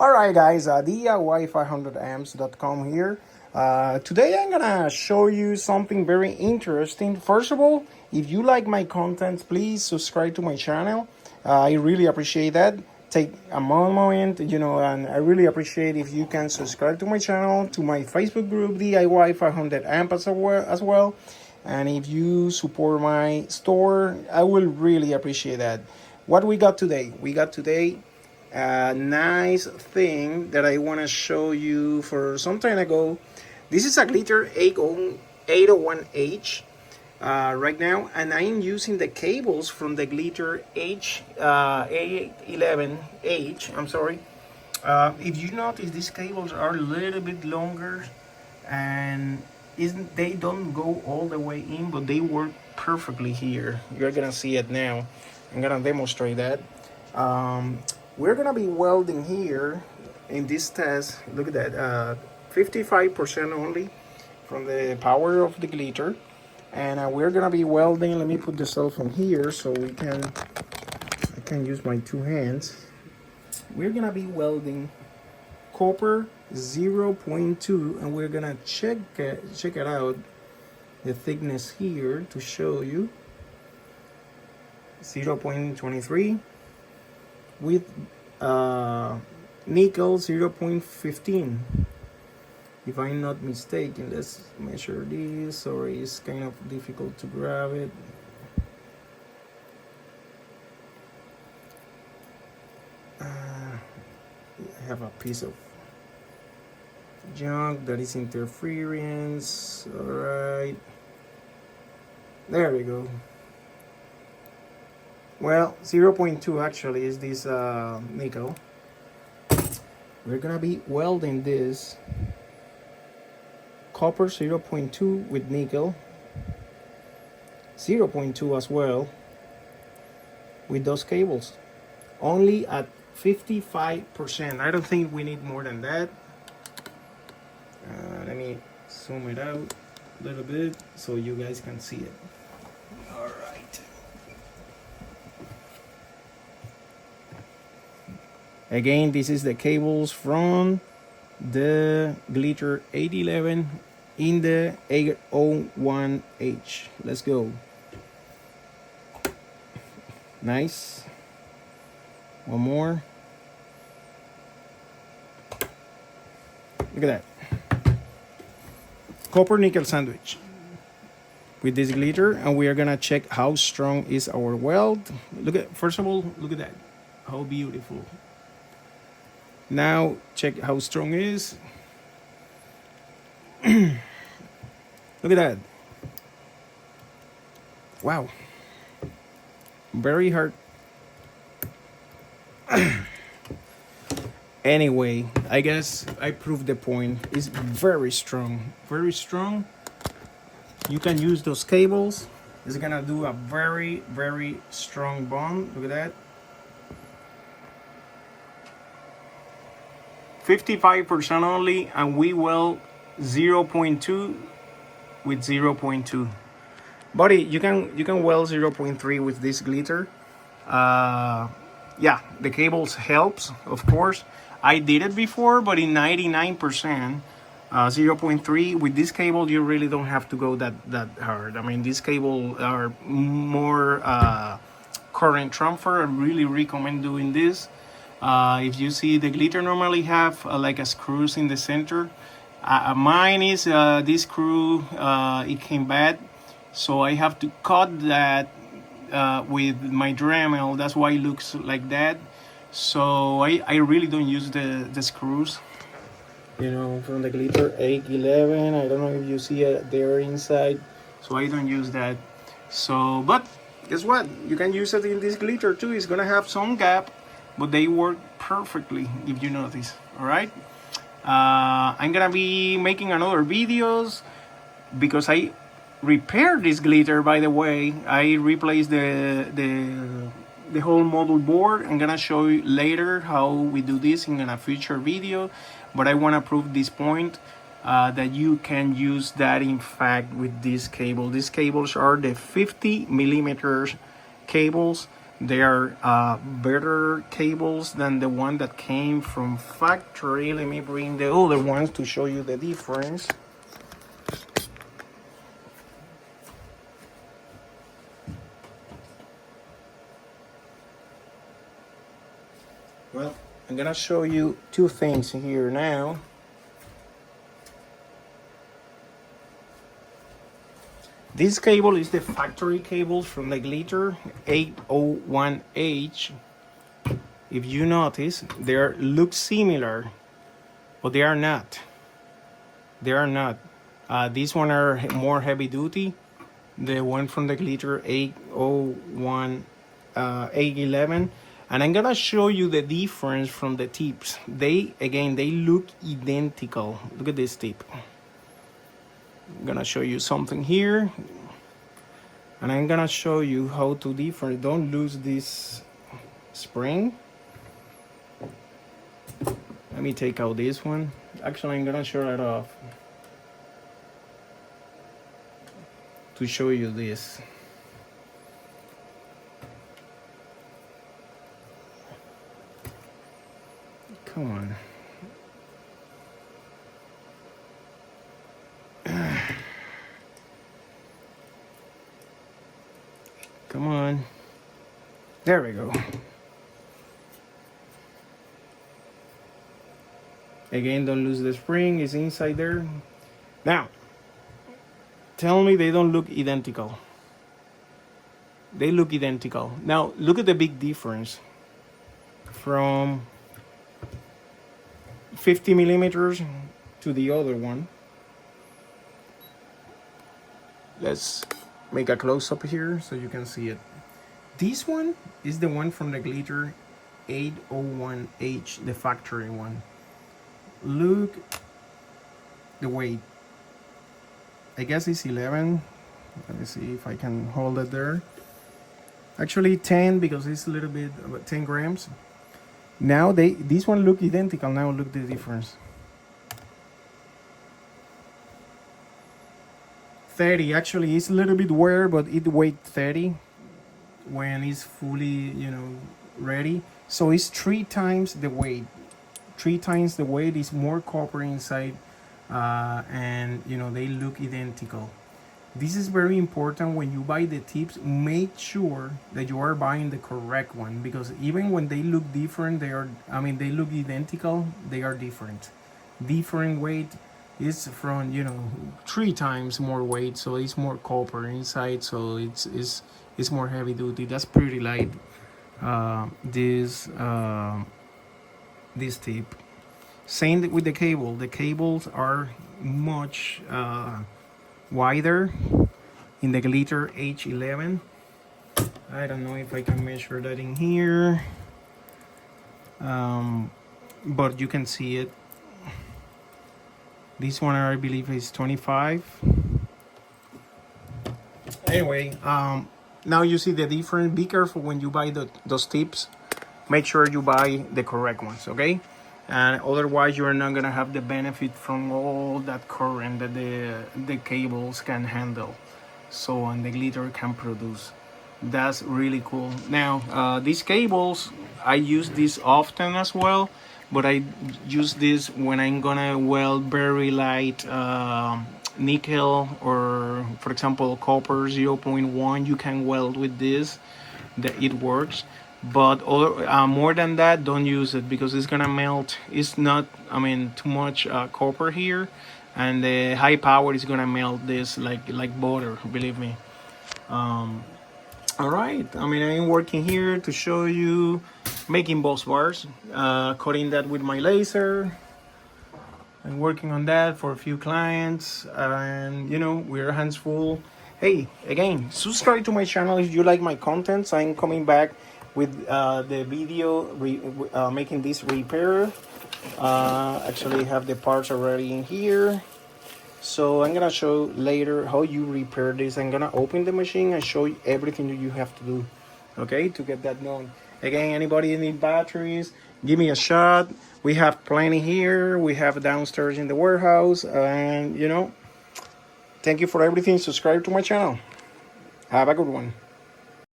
Alright guys, DIY500amps.com here. Today I'm gonna show you something very interesting. First of all, if you like my content, please subscribe to my channel. I really appreciate that. Take a moment, and I really appreciate if you can subscribe to my channel, to my Facebook group, DIY500amp as well. And if you support my store, I will really appreciate that. What we got today? We got today a nice thing that I want to show you for some time ago. This is a Glitter 801H right now, and I'm using the cables from the Glitter A11H. I'm sorry. If you notice, these cables are a little bit longer, and they don't go all the way in, but they work perfectly here. You're gonna see it now. I'm gonna demonstrate that. We're gonna be welding here in this test. Look at that, 55% only from the power of the glitter, and we're gonna be welding. Let me put the cell phone here so I can use my two hands. We're gonna be welding copper 0.2, and we're gonna check it out, the thickness here to show you. 0.23 with nickel 0.15, if I'm not mistaken. Let's measure this. Sorry, it's kind of difficult to grab it. I have a piece of junk that is interference. All right, there we go. Well, 0.2 actually is this nickel. We're gonna be welding this copper 0.2 with nickel 0.2 as well with those cables, only at 55%. I don't think we need more than that. Let me zoom it out a little bit so you guys can see it. All right. Again, this is the cables from the Glitter 811 in the 801H. Let's go. Nice. One more. Look at that. Copper nickel sandwich with this glitter, and we are gonna check how strong is our weld. First of all, look at that. How beautiful. Now check how strong it is. Look at that. Wow. Very hard. Anyway, I guess I proved the point. It's very strong. Very strong. You can use those cables. It's gonna do a very, very strong bond. Look at that. 55% only, and we weld 0.2 with 0.2. Buddy, you can weld 0.3 with this glitter. Yeah, the cables helps, of course. I did it before, but in 99%, 0.3 with this cable, you really don't have to go that hard. I mean, these cables are more current transfer. I really recommend doing this. If you see, the glitter normally have like a screws in the center. Mine is this screw, it came bad, so I have to cut that with my Dremel. That's why it looks like that. So I really don't use the screws, from the Glitter 811. I don't know if you see it there inside, so I don't use that. So, but guess what, you can use it in this glitter too. It's gonna have some gap, but they work perfectly, if you notice. All right, I'm gonna be making another videos because I repaired this glitter. By the way, I replaced the whole model board. I'm gonna show you later how we do this in a future video, but I want to prove this point, that you can use that in fact with this cable. These cables are the 50 millimeters cables They are better cables than the one that came from factory. Let me bring the other ones to show you the difference. Well, I'm gonna show you two things here now. This cable is the factory cable from the Glitter 801H. If you notice, they look similar, but they are not. They are not. These one are more heavy duty. The one from the Glitter 801, 811. And I'm gonna show you the difference from the tips. They look identical. Look at this tip. I'm gonna show you something here, and I'm gonna show you how to different. Don't lose this spring. Let me take out this one. Actually, I'm gonna show it off to show you this. Come on. Come on. There we go. Again, don't lose the spring. It's inside there. Now, tell me they don't look identical. They look identical. Now, look at the big difference from 50 millimeters to the other one. Let's make a close-up here so you can see it. This one is the one from the Glitter 801H, the factory one. Look the weight. I guess it's 11. Let me see if I can hold it there. Actually 10, because it's a little bit about 10 grams. Now these one look identical. Now look the difference. 30. Actually, it's a little bit weird, but it weighs 30 when it's fully, ready. So it's 3 times the weight. 3 times the weight. Is more copper inside, and they look identical. This is very important when you buy the tips. Make sure that you are buying the correct one, because even when they look different, they look identical, they are different. Different weight. It's from 3 times more weight, so it's more copper inside, so it's more heavy duty. That's pretty light. This tip. Same with the cable. The cables are much wider in the Glitter H11. I don't know if I can measure that in here, but you can see it. This one I believe is 25. Anyway, now you see the difference. Be careful when you buy those tips. Make sure you buy the correct ones, okay? And otherwise you're not gonna have the benefit from all that current that the cables can handle, so and the Glitter can produce. That's really cool. Now these cables, I use this often as well, but I use this when I'm gonna weld very light nickel, or for example copper 0.1. You can weld with this, that it works. But more than that, don't use it, because it's gonna melt. It's not, too much copper here, and the high power is gonna melt this like butter, believe me. All right, I'm working here to show you making bus bars, cutting that with my laser. I'm working on that for a few clients, and we're hands full. Hey, again, subscribe to my channel if you like my contents. I'm coming back with the video making this repair. Actually have the parts already in here, so I'm gonna show later how you repair this. I'm gonna open the machine and show you everything that you have to do, okay, to get that done. Again, anybody need batteries, give me a shot. We have plenty here. We have downstairs in the warehouse, and thank you for everything. Subscribe to my channel. Have a good one.